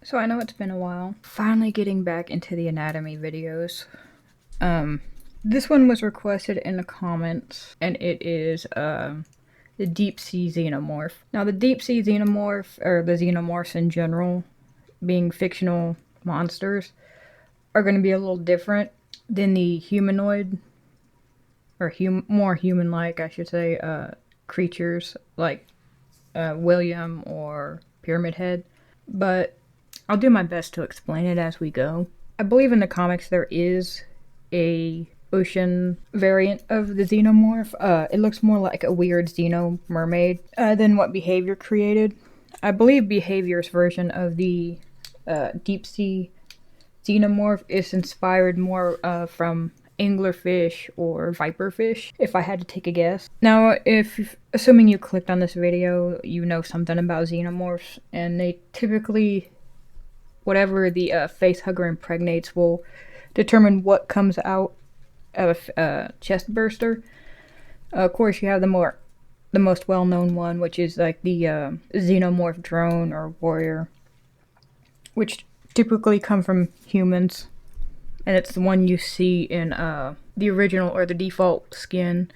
So I know it's been a while. Finally getting back into the anatomy videos. This one was requested in the comments, and it is the Deep Sea Xenomorph. Now the Deep Sea Xenomorph, or the Xenomorphs in general, being fictional monsters, are going to be a little different than the humanoid, or more human-like, I should say, creatures like William or Pyramid Head. But I'll do my best to explain it as we go. I believe in the comics there is a ocean variant of the Xenomorph. It looks more like a weird Xeno mermaid than what Behavior created. I believe Behavior's version of the Deep Sea Xenomorph is inspired more from anglerfish or viperfish, if I had to take a guess. Now, assuming you clicked on this video, you know something about xenomorphs, and they typically, whatever the face hugger impregnates will determine what comes out of a chest burster. Of course, you have the most well-known one, which is like the xenomorph drone or warrior, which typically come from humans. And it's the one you see in the original or the default skin,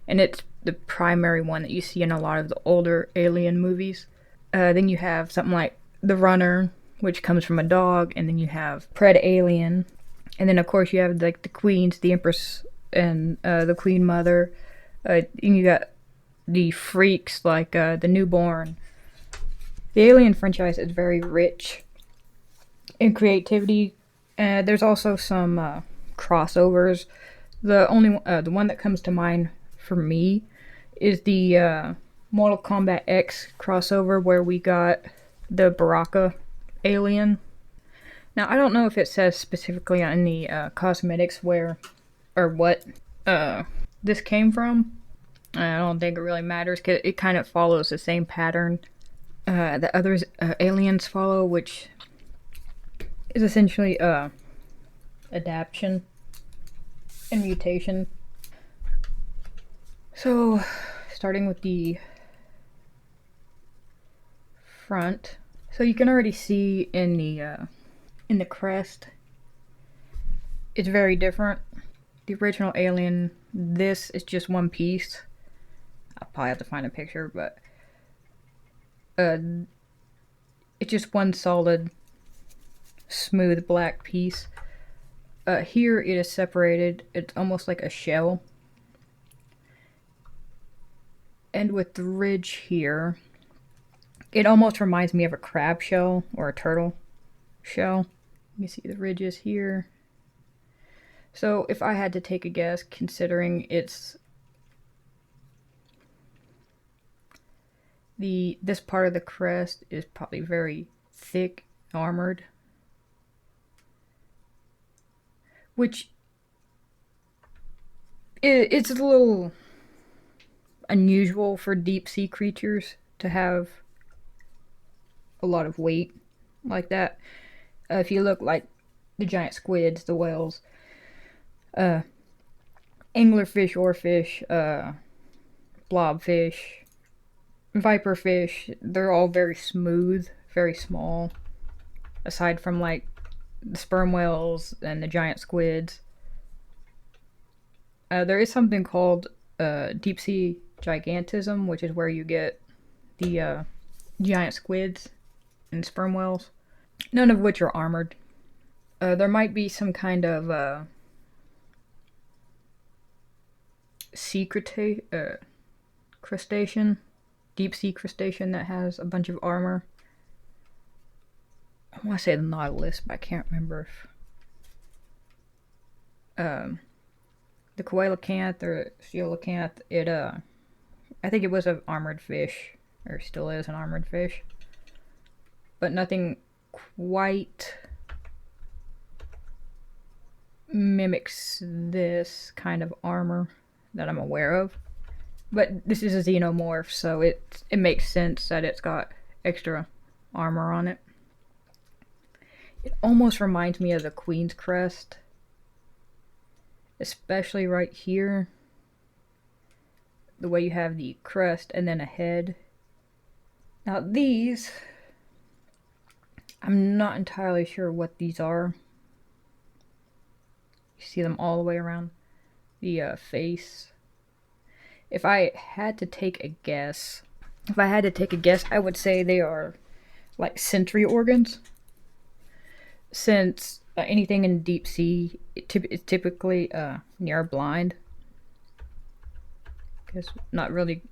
and it's the primary one that you see in a lot of the older Alien movies. Then you have something like the Runner, which comes from a dog, and then you have Pred Alien, and then of course you have like the Queens, the Empress, and the Queen Mother. And you got the freaks like the Newborn. The Alien franchise is very rich in creativity. There's also some crossovers. The one that comes to mind for me is the Mortal Kombat X crossover, where we got the Baraka alien. Now, I don't know if it says specifically on the cosmetics where or what this came from. I don't think it really matters, because it kind of follows the same pattern that other aliens follow, which is essentially adaptation and mutation. So, starting with the front, so you can already see in the crest, it's very different. The original Alien, this is just one piece. I'll probably have to find a picture, but it's just one solid smooth black piece. Here it is separated. It's almost like a shell. And with the ridge here, it almost reminds me of a crab shell or a turtle shell. You see the ridges here. So if I had to take a guess, considering it's this part of the crest is probably very thick, armored, which it's a little unusual for deep sea creatures to have a lot of weight like that. If you look like the giant squids, the whales, anglerfish, oarfish, blobfish, viperfish, they're all very smooth, very small, aside from like the sperm whales and the giant squids. There is something called deep sea gigantism, which is where you get the giant squids and sperm whales, none of which are armored. There might be some kind of sea crustacean, deep sea crustacean that has a bunch of armor. I want to say the Nautilus, but I can't remember if the coelacanth or coelacanth, I think it was an armored fish, or still is an armored fish, but nothing quite mimics this kind of armor that I'm aware of. But this is a xenomorph, so it makes sense that it's got extra armor on it. It almost reminds me of the Queen's Crest, especially right here. The way you have the crest and then a head. Now these, I'm not entirely sure what these are. You see them all the way around the face. If I had to take a guess, I would say they are like sensory organs. Since anything in deep sea is typically near blind, because not really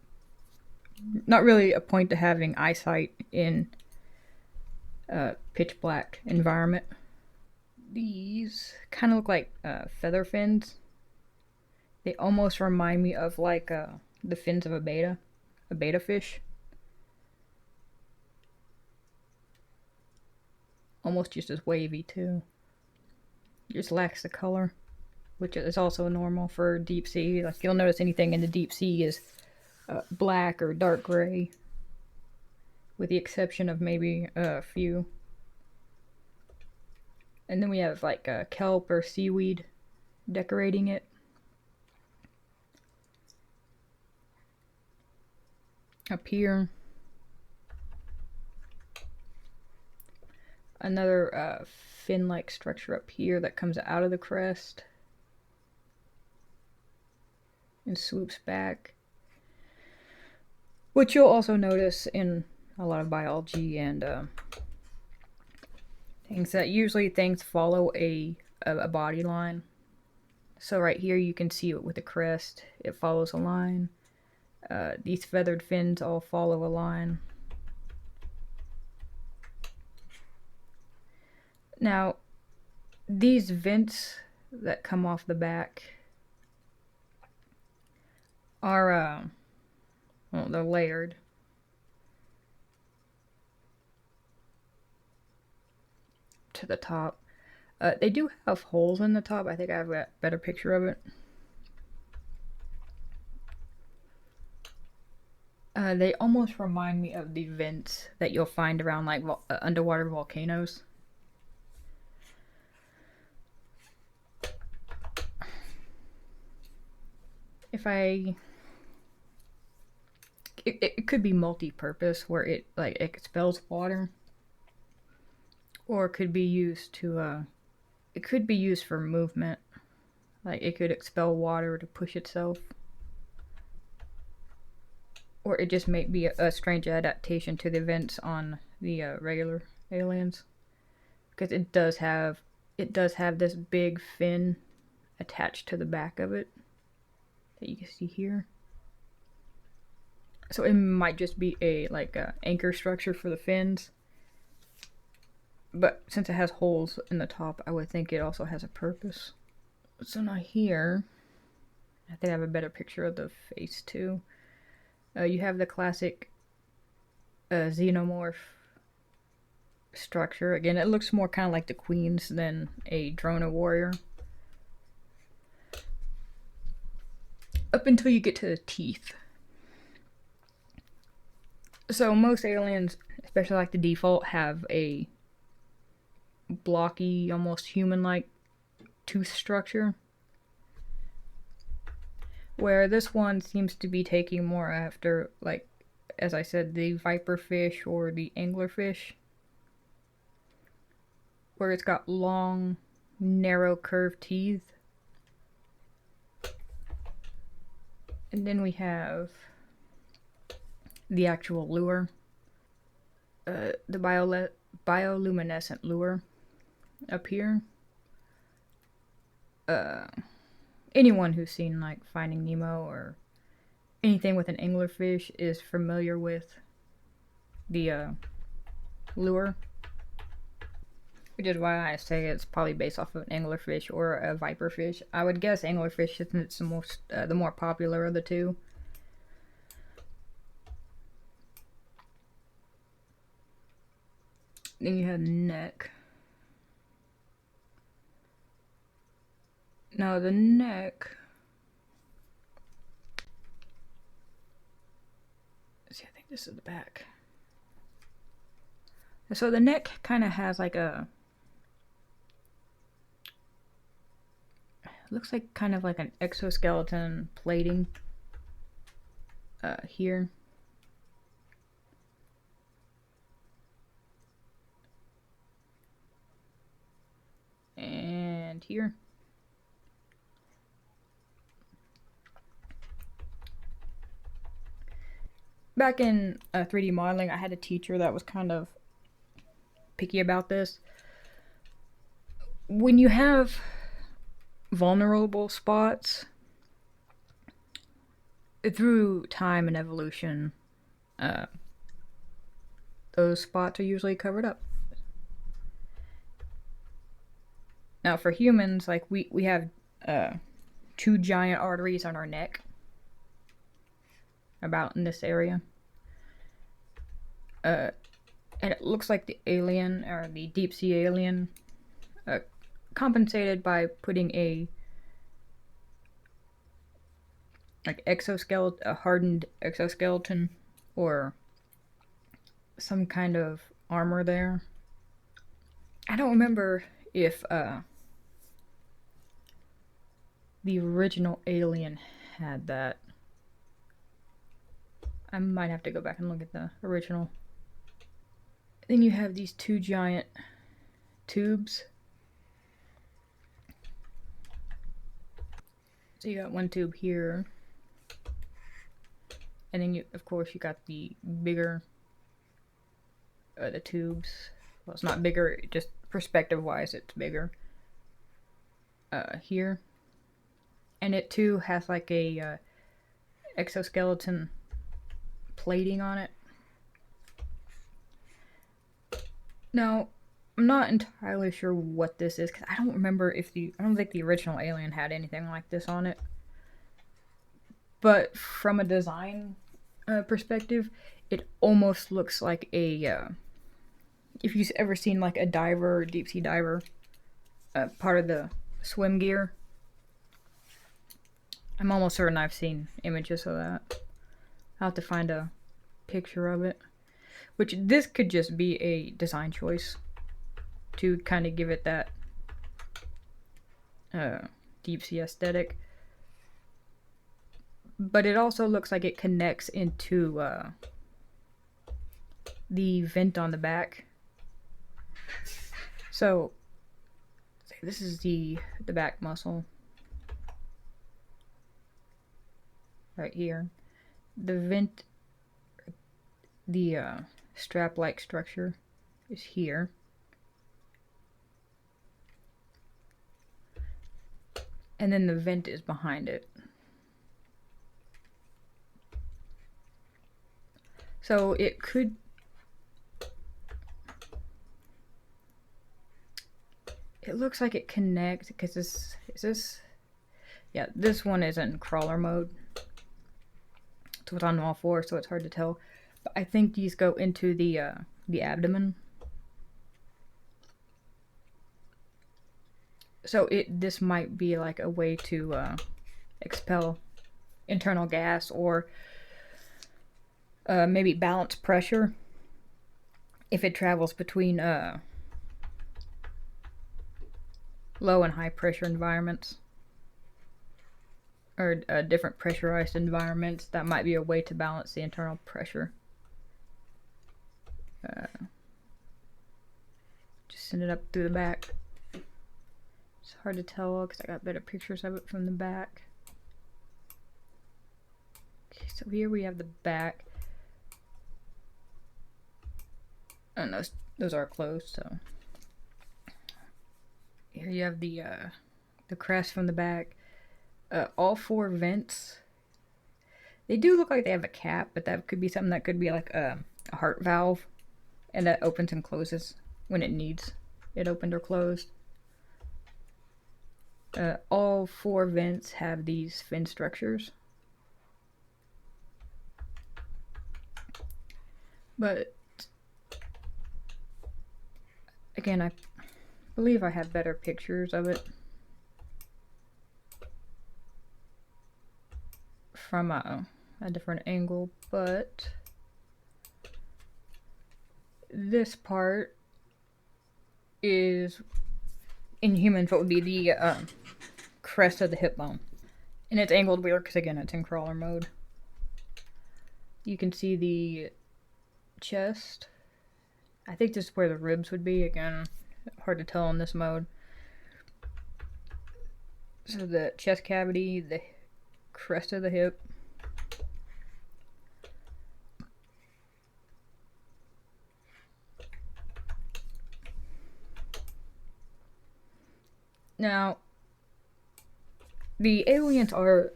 a point to having eyesight in a pitch black environment. These kind of look like feather fins. They almost remind me of like the fins of a beta fish. Almost just as wavy too. Just lacks the color, which is also normal for deep sea. Like you'll notice anything in the deep sea is black or dark gray, with the exception of maybe a few. And then we have like kelp or seaweed decorating it. Up here, another fin-like structure up here that comes out of the crest and swoops back, which you'll also notice in a lot of biology and things that usually things follow a body line. So right here you can see it with the crest, it follows a line. These feathered fins all follow a line. Now, these vents that come off the back are, well, they're layered. To the top. They do have holes in the top. I think I have a better picture of it. They almost remind me of the vents that you'll find around like underwater volcanoes. It could be multi-purpose, where it like expels water, or it could be used to it could be used for movement. Like it could expel water to push itself. Or it just may be a strange adaptation to the vents on the regular aliens, because it does have this big fin attached to the back of it that you can see here. So it might just be a anchor structure for the fins, but since it has holes in the top, I would think it also has a purpose. So now here, I think I have a better picture of the face too. You have the classic xenomorph structure. Again, it looks more kind of like the queens than a drona warrior. Up until you get to the teeth. So most aliens, especially like the default, have a blocky, almost human-like tooth structure, where this one seems to be taking more after, like, as I said, the viperfish or the anglerfish, where it's got long, narrow, curved teeth. And then we have the actual lure, the bioluminescent lure up here. Anyone who's seen like Finding Nemo or anything with an anglerfish is familiar with the lure, which is why I say it's probably based off of an anglerfish or a viperfish. I would guess anglerfish, since it's the more popular of the two. Then you have neck. Now the neck, let's see, I think this is the back. So the neck kind of has like looks like kind of like an exoskeleton plating here. vent here. Back in 3D modeling, I had a teacher that was kind of picky about this. When you have vulnerable spots, through time and evolution, those spots are usually covered up. Now for humans, like we have 2 giant arteries on our neck, about in this area. And it looks like the alien, or the deep sea alien, compensated by putting a exoskeleton, a hardened exoskeleton, or some kind of armor there. I don't remember if the original alien had that. I might have to go back and look at the original. Then you have these 2 giant tubes. So you got 1 tube here. And then you, of course, you got the bigger, the tubes. Well, it's not bigger, just perspective-wise, it's bigger. Here. And it too has like a exoskeleton plating on it. Now, I'm not entirely sure what this is, because I don't remember if I don't think the original alien had anything like this on it. But from a design perspective, it almost looks like a, if you've ever seen like a diver or deep sea diver, part of the swim gear. I'm almost certain I've seen images of that. I'll have to find a picture of it. Which, this could just be a design choice to kind of give it that deep sea aesthetic. But it also looks like it connects into the vent on the back. So, this is the back muscle. Right here. The vent, the strap-like structure is here. And then the vent is behind it. So it could... It looks like it connects, because this... Is this... Yeah, this one is in crawler mode. So it's on all 4, so it's hard to tell. But I think these go into the abdomen. So this might be like a way to expel internal gas, or maybe balance pressure if it travels between low and high pressure environments, or different pressurized environments. That might be a way to balance the internal pressure. Just send it up through the back. It's hard to tell because I got better pictures of it from the back. Okay, so here we have the back. And those are closed, so here you have the crest from the back. All 4 vents, they do look like they have a cap, but that could be something that could be like a heart valve, and that opens and closes when it needs it opened or closed. All 4 vents have these fin structures. But again, I believe I have better pictures of it from a different angle, but this part is, in humans, what would be the crest of the hip bone. And it's angled weird because, again, it's in crawler mode. You can see the chest. I think this is where the ribs would be. Again, hard to tell in this mode. So the chest cavity, the crest of the hip. Now, the aliens are,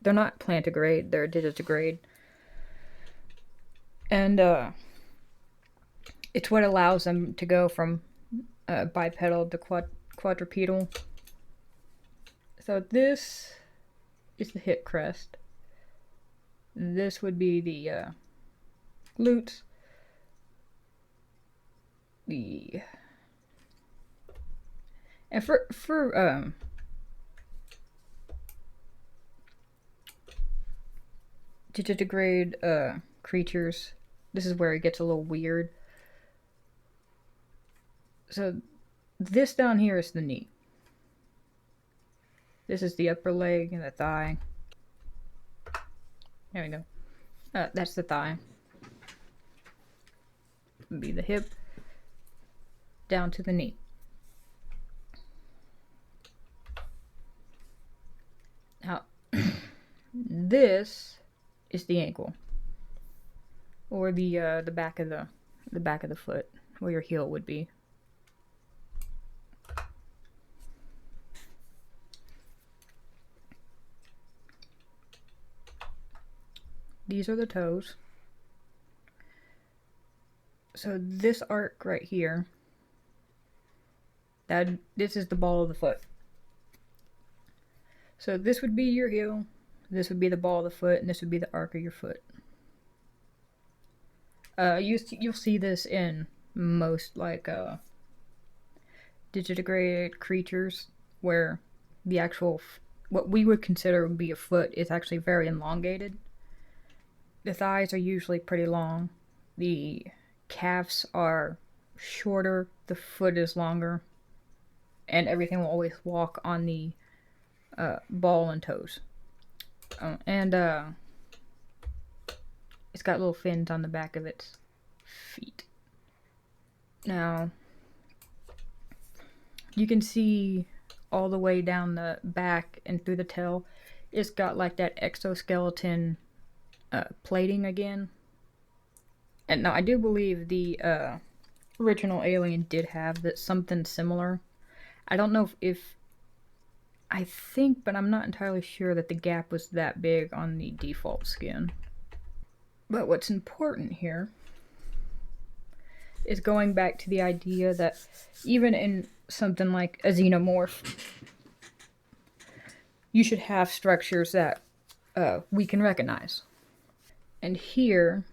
they're not plantigrade, they're digitigrade. And, it's what allows them to go from bipedal to quadrupedal. So this is the hip crest. This would be the glutes. And for digitigrade creatures, this is where it gets a little weird. So this down here is the knee. This is the upper leg and the thigh. There we go. That's the thigh. Be the hip down to the knee. Now, this is the ankle, or the back of the foot, where your heel would be. These are the toes. So this arc right here, this is the ball of the foot. So this would be your heel, this would be the ball of the foot, and this would be the arc of your foot. You'll see this in most like digitigrade creatures, where the actual what we would consider would be a foot is actually very elongated. The thighs are usually pretty long. The calves are shorter. The foot is longer. And everything will always walk on the ball and toes. And it's got little fins on the back of its feet. Now, you can see all the way down the back and through the tail, it's got like that exoskeleton plating again. And now I do believe the original Alien did have that something similar. I don't know if I think, but I'm not entirely sure that the gap was that big on the default skin. But what's important here is going back to the idea that even in something like a xenomorph, you should have structures that we can recognize. And here,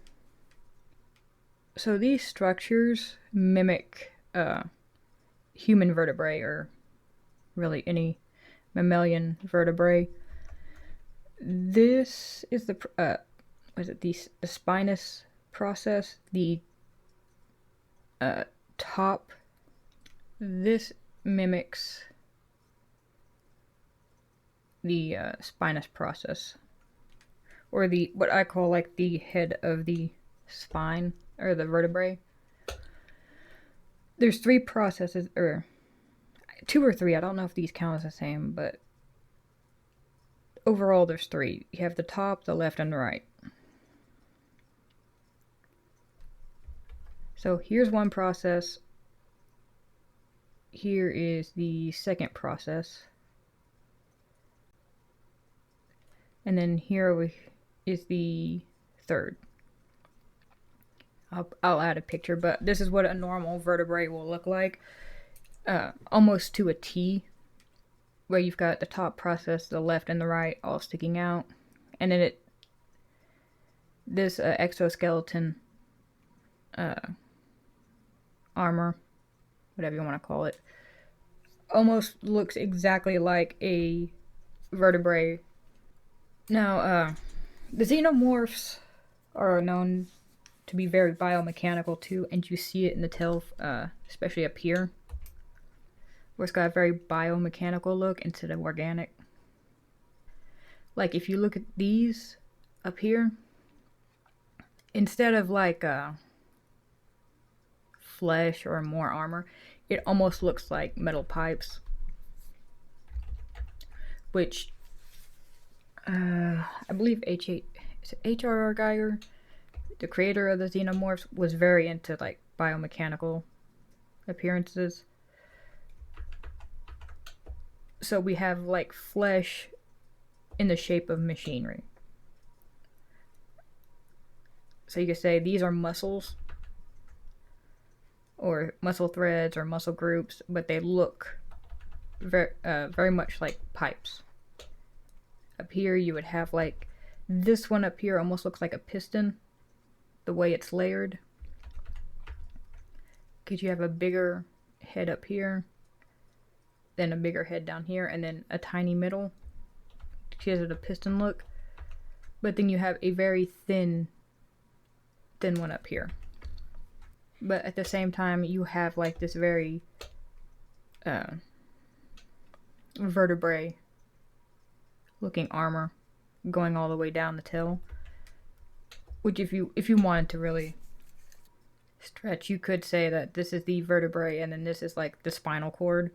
so these structures mimic human vertebrae, or really any mammalian vertebrae. This is the the spinous process, the top. This mimics the spinous process, or the what I call like the head of the spine or the vertebrae. There's three processes, or two or three. I don't know if these count as the same, but overall there's three. You have the top, the left, and the right. So here's one process. Here is the second process. And then here is the third. I'll add a picture, but this is what a normal vertebrae will look like. Almost to a T, where you've got the top process, the left and the right all sticking out. And then this exoskeleton armor, whatever you want to call it, almost looks exactly like a vertebrae. Now, the xenomorphs are known to be very biomechanical too, and you see it in the tail, especially up here, where it's got a very biomechanical look instead of organic. Like if you look at these up here, instead of like flesh or more armor, it almost looks like metal pipes. which I believe H.R.R. Geiger, the creator of the Xenomorphs, was very into like biomechanical appearances. So we have like flesh in the shape of machinery. So you could say these are muscles, or muscle threads, or muscle groups, but they look very much like pipes. Up here you would have like, this one up here almost looks like a piston, the way it's layered. Because you have a bigger head up here, then a bigger head down here, and then a tiny middle. Gives it a piston look. But then you have a very thin one up here. But at the same time, you have like this very vertebrae looking armor going all the way down the tail. Which if you wanted to really stretch, you could say that this is the vertebrae and then this is like the spinal cord,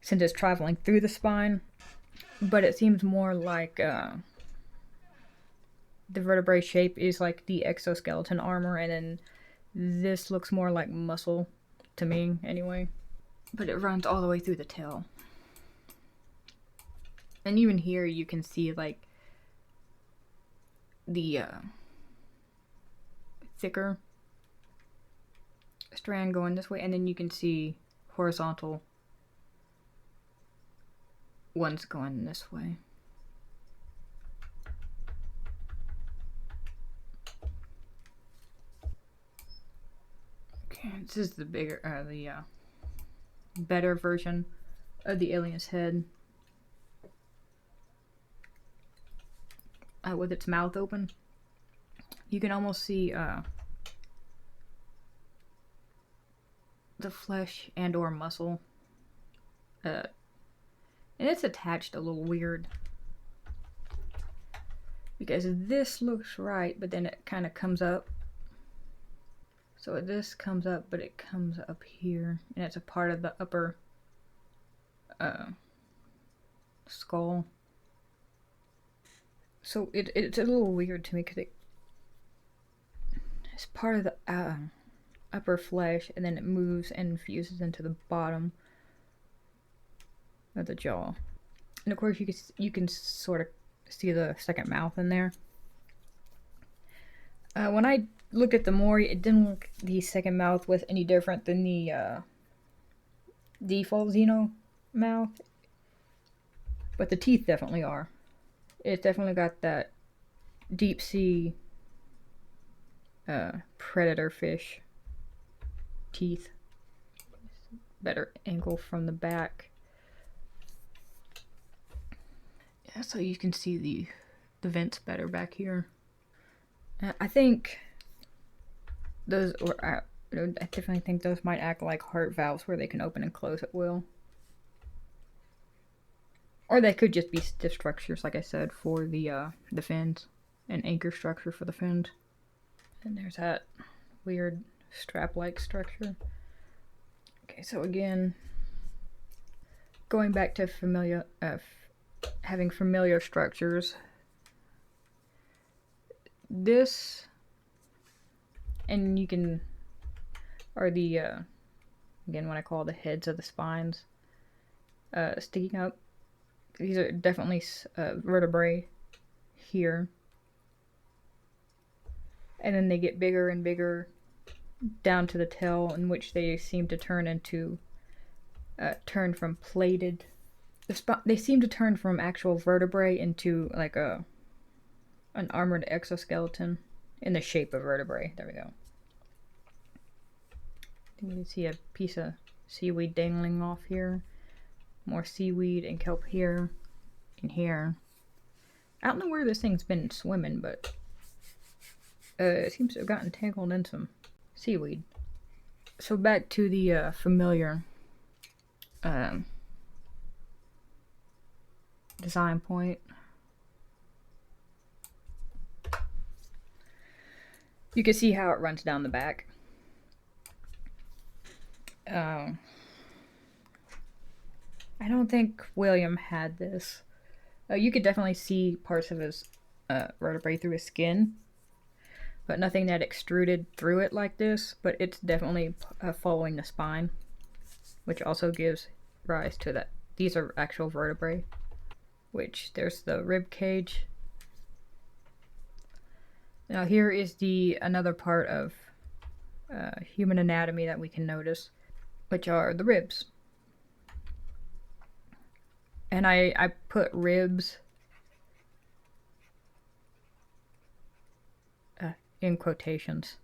since it's traveling through the spine. But it seems more like the vertebrae shape is like the exoskeleton armor, and then this looks more like muscle to me anyway. But it runs all the way through the tail. And even here you can see like the thicker strand going this way, and then you can see horizontal ones going this way. Okay, this is the bigger, better version of the alien's head. With its mouth open. You can almost see the flesh and or muscle. And it's attached a little weird. Because this looks right, but then it kind of comes up. So this comes up, but it comes up here. And it's a part of the upper skull. So it's a little weird to me because it's part of the upper flesh, and then it moves and fuses into the bottom of the jaw. And of course you can sort of see the second mouth in there. When I looked at the Mori, it didn't look the second mouth was any different than the default Xeno mouth, but the teeth definitely are. It's definitely got that deep sea predator fish teeth. Better angle from the back. Yeah, so you can see the vents better back here. I think those, I definitely think those might act like heart valves where they can open and close at will. Or they could just be stiff structures, like I said, for the fins. An anchor structure for the fins. And there's that weird strap-like structure. Okay, so again, going back to familiar, having familiar structures. This, and you can, are the, again, what I call the heads of the spines, sticking up. These are definitely vertebrae here. And then they get bigger and bigger down to the tail, in which they seem to turn into, turn from plated. They seem to turn from actual vertebrae into like an armored exoskeleton in the shape of vertebrae. There we go. You can see a piece of seaweed dangling off here. More seaweed and kelp here and here. I don't know where this thing's been swimming, but it seems to have gotten tangled in some seaweed. So back to the familiar design point. You can see how it runs down the back. I don't think William had this. You could definitely see parts of his vertebrae through his skin, but nothing that extruded through it like this. But it's definitely following the spine, which also gives rise to that. These are actual vertebrae, which there's the rib cage. Now here is another part of human anatomy that we can notice, which are the ribs. And I put ribs in quotations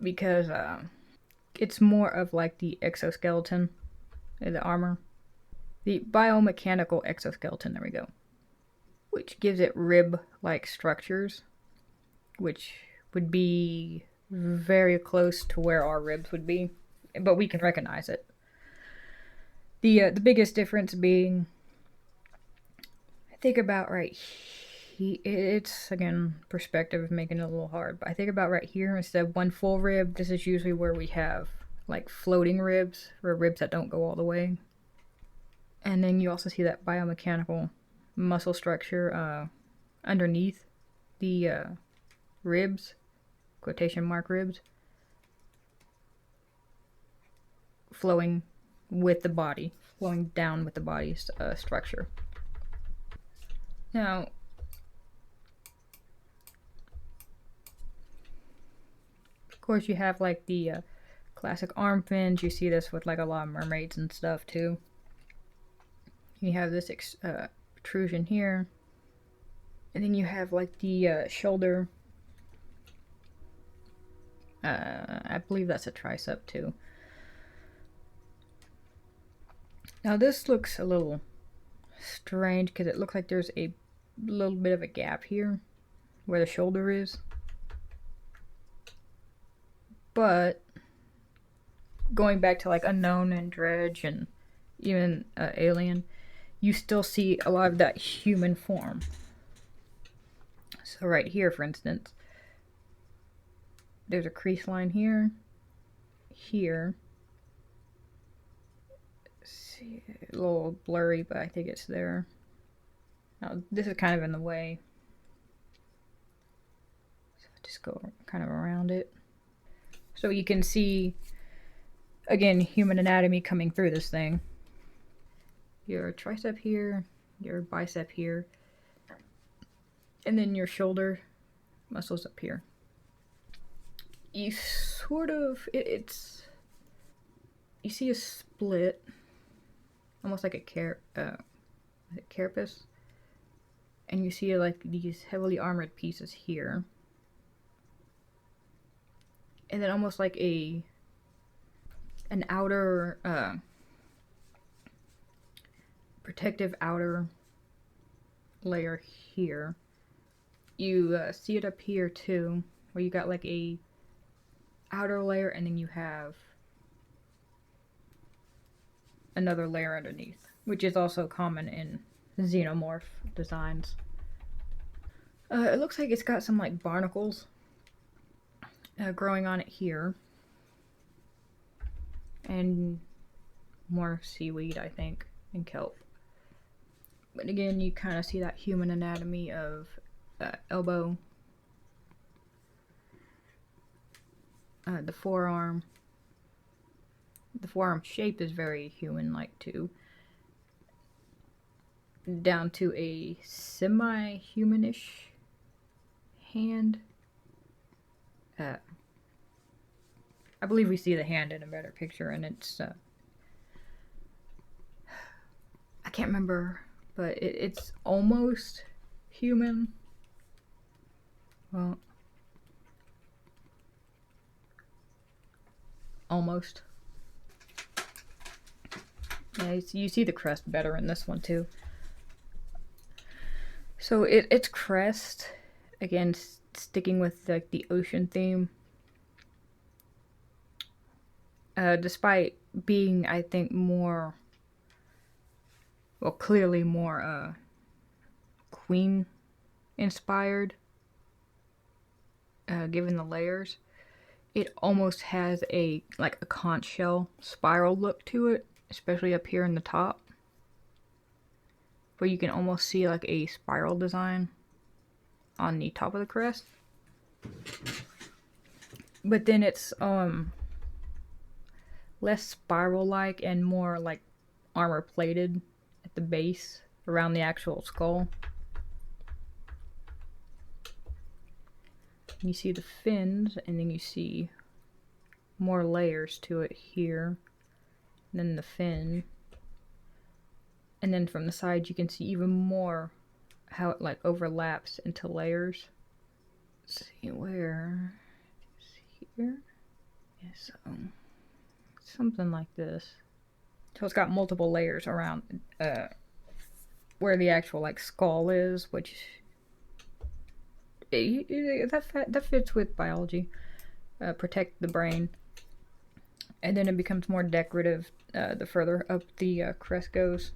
because it's more of like the exoskeleton, the armor. The biomechanical exoskeleton, there we go. Which gives it rib-like structures, which would be very close to where our ribs would be, but we can recognize it. The biggest difference being, I think about right here, it's again perspective making it a little hard, but I think about right here, instead of one full rib, this is usually where we have like floating ribs, or ribs that don't go all the way. And then you also see that biomechanical muscle structure underneath the ribs, quotation mark ribs, flowing with the body, flowing down with the body's structure. Now, of course, you have like the classic arm fins. You see this with like a lot of mermaids and stuff too. You have this protrusion here, and then you have like the shoulder. I believe that's a tricep too. Now this looks a little strange because it looks like there's a little bit of a gap here where the shoulder is. But going back to like Unknown and Dredge and even Alien, you still see a lot of that human form. So right here, for instance, there's a crease line here, here. See, a little blurry, but I think it's there. Now this is kind of in the way, so just go kind of around it. So you can see, again, human anatomy coming through this thing. Your tricep here, your bicep here, and then your shoulder muscles up here. You sort of, you see a split, almost like a carapace, and you see like these heavily armored pieces here. And then almost like an outer, protective outer layer here. You see it up here too, where you got like a outer layer and then you have another layer underneath, which is also common in xenomorph designs. It looks like it's got some like barnacles growing on it here, and more seaweed, I think, and kelp. But again, you kind of see that human anatomy of elbow, the forearm. The forearm shape is very human-like too, down to a semi-humanish hand. I believe we see the hand in a better picture, and it's I can't remember, but it's almost human. Well, almost. Yeah, you see the crest better in this one too. So its crest, again, sticking with like the ocean theme. Despite being, I think, more, well, clearly more Queen inspired, given the layers, it almost has a like a conch shell spiral look to it, especially up here in the top, where you can almost see like a spiral design on the top of the crest. But then it's less spiral like and more like armor plated at the base around the actual skull. You see the fins, and then you see more layers to it here, and then the fin, and then from the side you can see even more how it like overlaps into layers. Let's see where, here, yeah, so something like this. So it's got multiple layers around where the actual like skull is, which that fits with biology. Protect the brain, and then it becomes more decorative the further up the crest goes.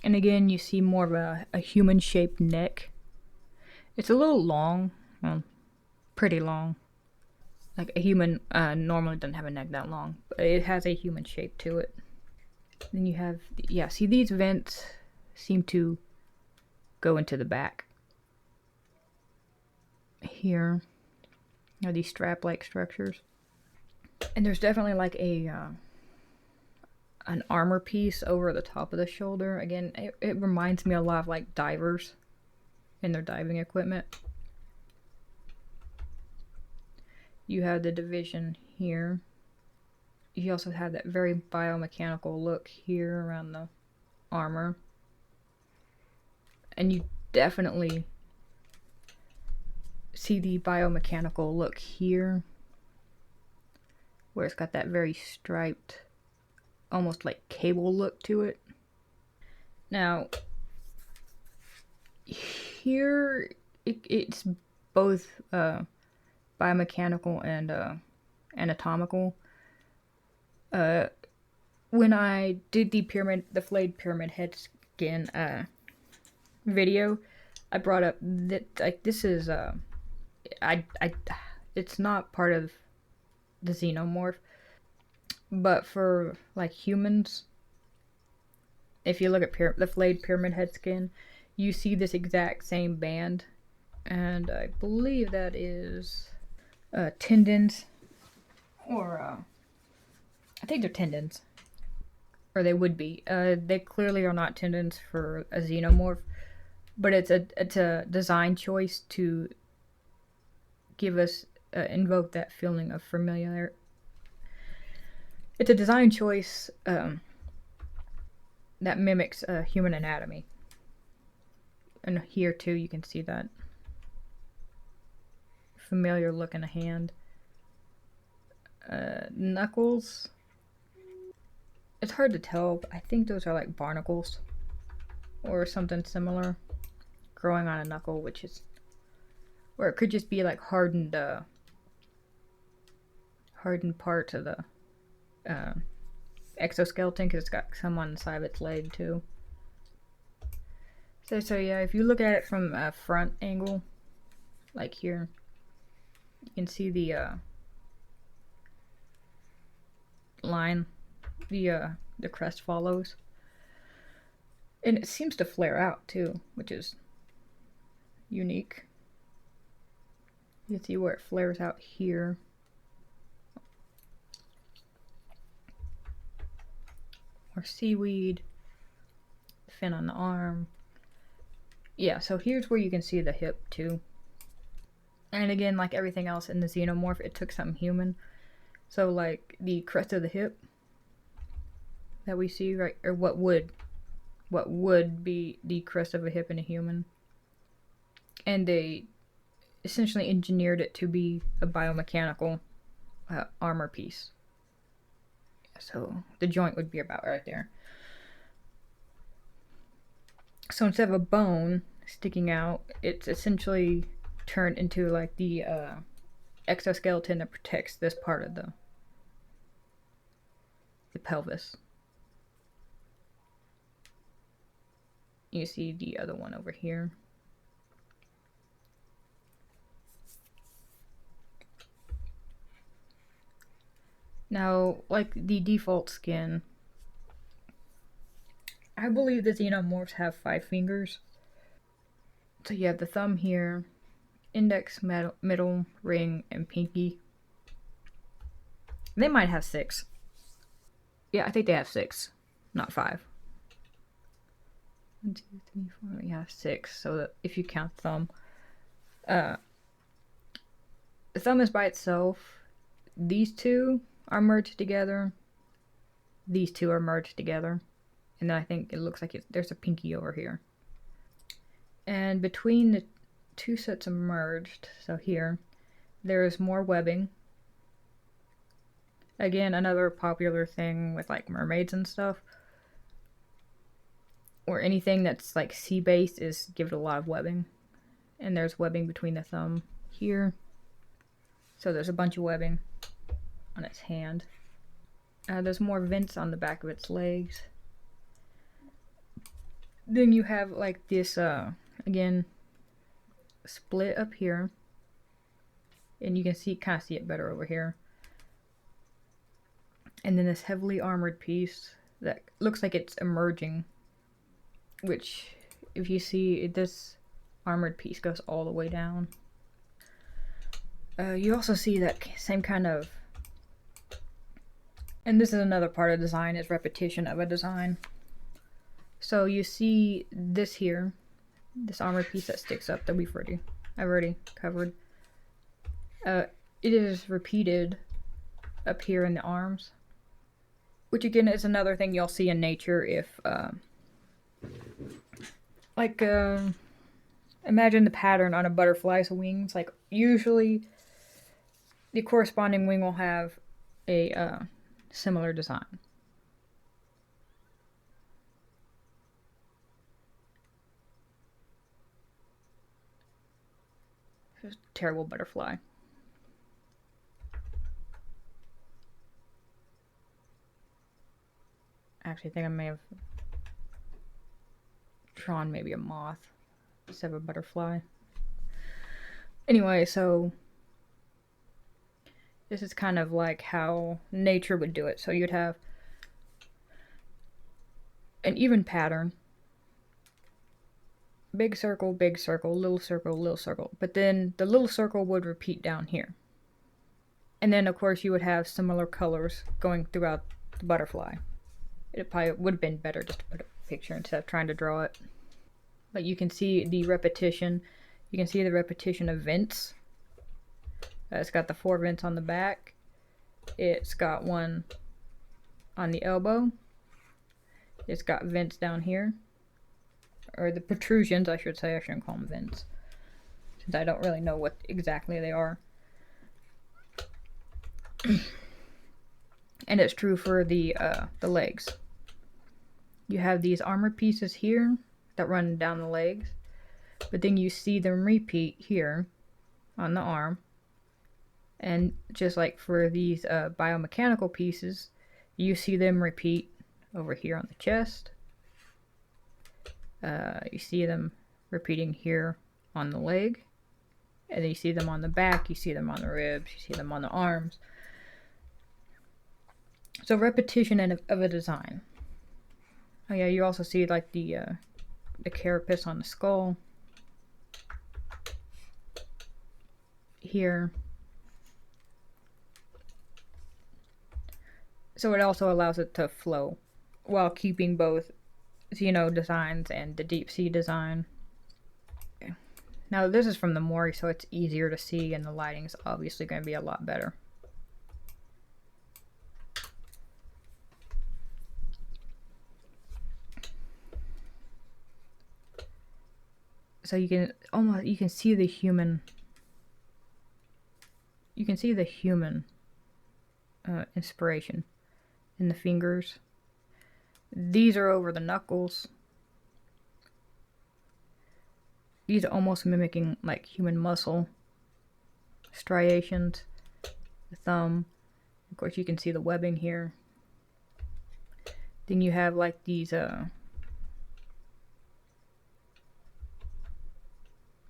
And again, you see more of a human-shaped neck. It's a little long, well, pretty long. Like a human normally doesn't have a neck that long, but it has a human shape to it. Then you have, yeah, see these vents seem to go into the back. Here are these strap-like structures. And there's definitely like a an armor piece over the top of the shoulder. Again, it reminds me a lot of like divers in their diving equipment. You have the division here. You also have that very biomechanical look here around the armor. And you definitely see the biomechanical look here, where it's got that very striped, almost like cable look to it. Now, here it's both biomechanical and anatomical. When I did the flayed pyramid head skin video, I brought up that like this is it's not part of the xenomorph, but for like humans, if you look at the flayed pyramid head skin, you see this exact same band, and I believe that is tendons, or I think they're tendons, or they would be. They clearly are not tendons for a xenomorph, but it's a design choice to give us invoke that feeling of familiarity. It's a design choice that mimics human anatomy, and here too you can see that familiar look in a hand. Knuckles, it's hard to tell, but I think those are like barnacles or something similar growing on a knuckle, which is, or it could just be like hardened parts of the exoskeleton, because it's got some on the side of its leg too. So yeah, if you look at it from a front angle, like here, you can see the line the crest follows, and it seems to flare out too, which is unique. You can see where it flares out here. Or seaweed, fin on the arm. Yeah, so here's where you can see the hip too. And again, like everything else in the xenomorph, it took something human. So like the crest of the hip that we see, right, or what would be the crest of a hip in a human, and they essentially engineered it to be a biomechanical armor piece. So the joint would be about right there. So instead of a bone sticking out, it's essentially turned into like the exoskeleton that protects this part of the pelvis. You see the other one over here. Now, like the default skin, I believe the Xenomorphs have 5 fingers. So you have the thumb here, index, middle, ring, and pinky. They might have 6. Yeah, I think they have 6, not 5. 1, 2, 3, 4. Yeah, 6. So if you count thumb, the thumb is by itself. These two are merged together. These two are merged together, and then I think it looks like there's a pinky over here. And between the two sets are merged, so here, there is more webbing. Again, another popular thing with like mermaids and stuff, or anything that's like sea-based, is give it a lot of webbing. And there's webbing between the thumb here. So there's a bunch of webbing on its hand. There's more vents on the back of its legs. Then you have like this, again, split up here. And you can kind of see it better over here. And then this heavily armored piece that looks like it's emerging. Which, if you see, this armored piece goes all the way down. You also see that same kind of, and this is another part of design, is repetition of a design. So you see this here, this armored piece that sticks up that I've already covered. It is repeated up here in the arms, which again is another thing you'll see in nature if, imagine the pattern on a butterfly's wings. Like, usually the corresponding wing will have a similar design. It's a terrible butterfly. Actually, I think I may have drawn maybe a moth instead of a butterfly. Anyway, so this is kind of like how nature would do it. So you'd have an even pattern. Big circle, little circle, little circle. But then the little circle would repeat down here. And then, of course, you would have similar colors going throughout the butterfly. It probably would have been better just to put a picture instead of trying to draw it. But you can see the repetition. You can see the repetition of vents. It's got the 4 vents on the back. It's got one on the elbow. It's got vents down here. Or the protrusions, I should say. I shouldn't call them vents, since I don't really know what exactly they are. And it's true for the legs. You have these armor pieces here that run down the legs, but then you see them repeat here on the arm. And just like for these biomechanical pieces, you see them repeat over here on the chest. You see them repeating here on the leg. And then you see them on the back, you see them on the ribs, you see them on the arms. So repetition of a design. Oh yeah, you also see like the carapace on the skull. Here. So it also allows it to flow while keeping both Xeno designs and the deep sea design. Okay. Now this is from the Mori, so it's easier to see and the lighting's obviously going to be a lot better. So you can see the human. You can see the human inspiration in the fingers. These are over the knuckles. These are almost mimicking like human muscle striations. The thumb. Of course, you can see the webbing here. Then you have like these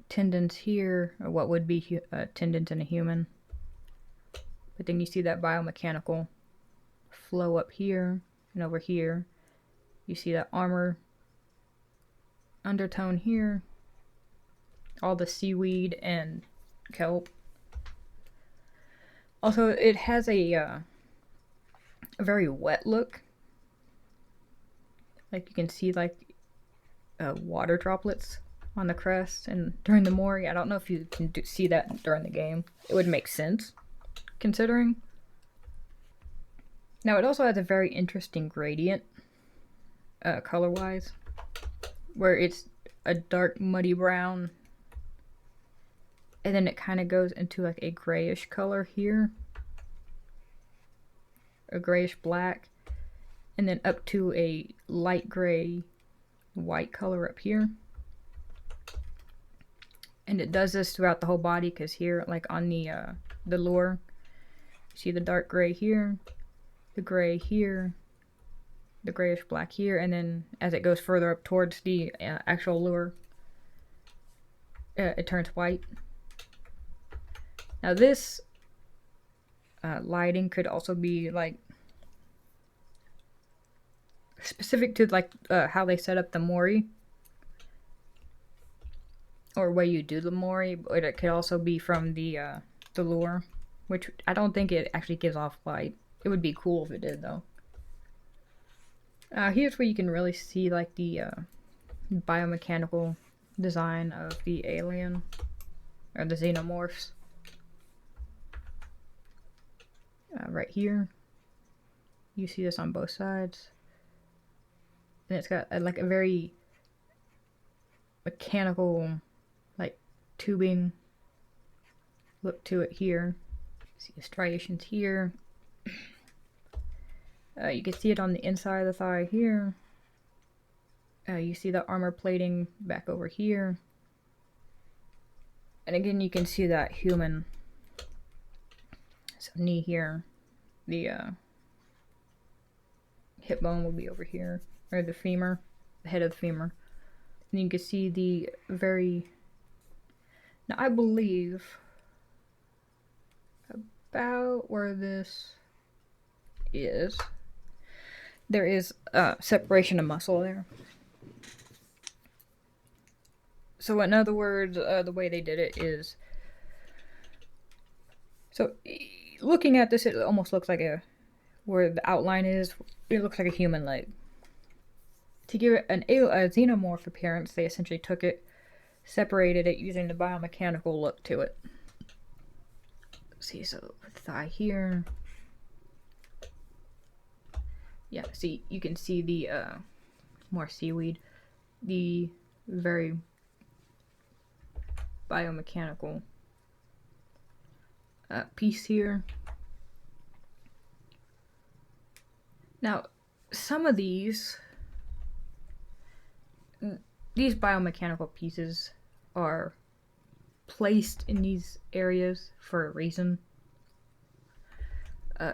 tendons here, or what would be tendons in a human. But then you see that biomechanical flow up here and over here. You see that armor undertone here, all the seaweed and kelp. Also, it has a very wet look. Like you can see like water droplets on the crest and during the Mori. I don't know if you can see that during the game. It would make sense, considering. Now it also has a very interesting gradient, color-wise, where it's a dark muddy brown, and then it kind of goes into like a grayish color here, a grayish black, and then up to a light gray white color up here. And it does this throughout the whole body, because here, like on the lure, you see the dark gray here, the gray here, the grayish black here, and then as it goes further up towards the actual lure, it turns white. Now this lighting could also be like specific to like how they set up the Mori, or way you do the Mori, but it could also be from the lure, which I don't think it actually gives off light. It would be cool if it did, though. Here's where you can really see like the biomechanical design of the alien, or the xenomorphs. Right here, you see this on both sides, and it's got like a very mechanical, like tubing look to it here. See the striations here. You can see it on the inside of the thigh here. You see the armor plating back over here. And again, you can see that human knee here. The hip bone will be over here, or the femur, the head of the femur. And you can see the very, now I believe about where this is, there is separation of muscle there. So in other words, the way they did it is, so looking at this, it almost looks like where the outline is, it looks like a human leg. To give it a xenomorph appearance, they essentially took it, separated it using the biomechanical look to it. See, so thigh here. Yeah, see, you can see the more seaweed, the very biomechanical piece here. Now, some of these biomechanical pieces are placed in these areas for a reason.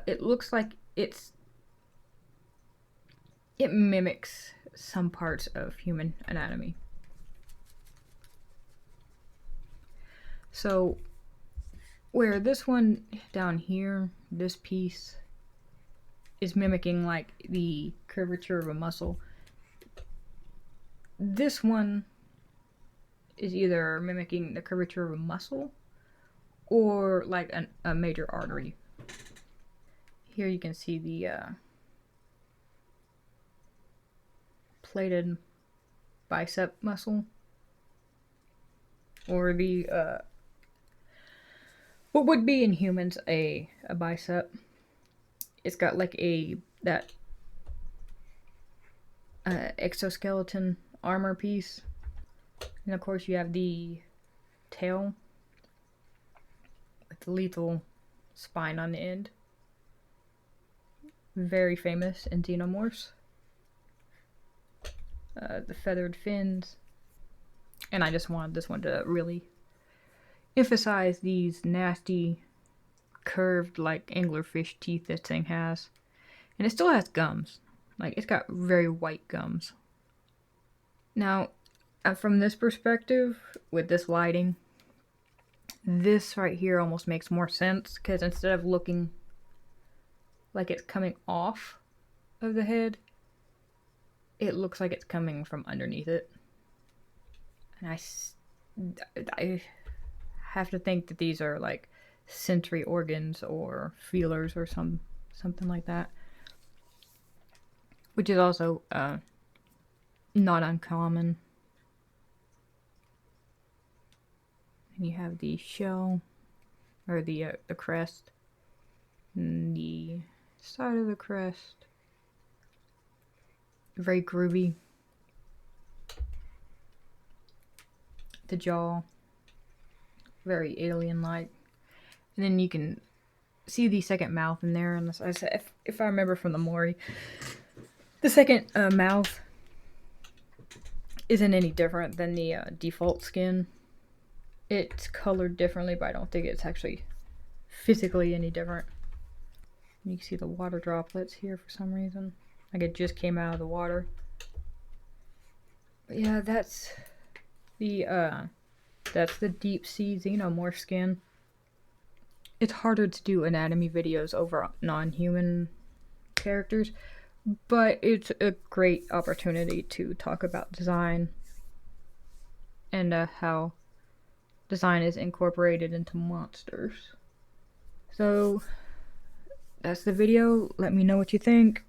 It looks like it mimics some parts of human anatomy. So where this one down here, this piece is mimicking like the curvature of a muscle, this one is either mimicking the curvature of a muscle or like a major artery. Here you can see the plated bicep muscle, or the what would be in humans a bicep. It's got like that exoskeleton armor piece, and of course you have the tail with the lethal spine on the end. Very famous in xenomorphs. The feathered fins, and I just wanted this one to really emphasize these nasty curved like anglerfish teeth this thing has. And it still has gums. Like, it's got very white gums. Now, from this perspective, with this lighting, this right here almost makes more sense, because instead of looking like it's coming off of the head, it looks like it's coming from underneath it. And I have to think that these are like sensory organs or feelers or something like that, which is also not uncommon. And you have the shell, or the crest, and the side of the crest. Very groovy. The jaw, very alien-like. And then you can see the second mouth in there. And I said, if I remember from the Mori, the second mouth isn't any different than the default skin. It's colored differently, but I don't think it's actually physically any different. You can see the water droplets here for some reason. Like it just came out of the water. But yeah, that's the Deep Sea Xenomorph skin. It's harder to do anatomy videos over non-human characters, but it's a great opportunity to talk about design and how design is incorporated into monsters. So that's the video. Let me know what you think.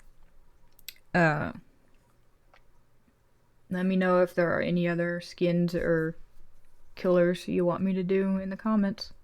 Let me know if there are any other skins or killers you want me to do in the comments.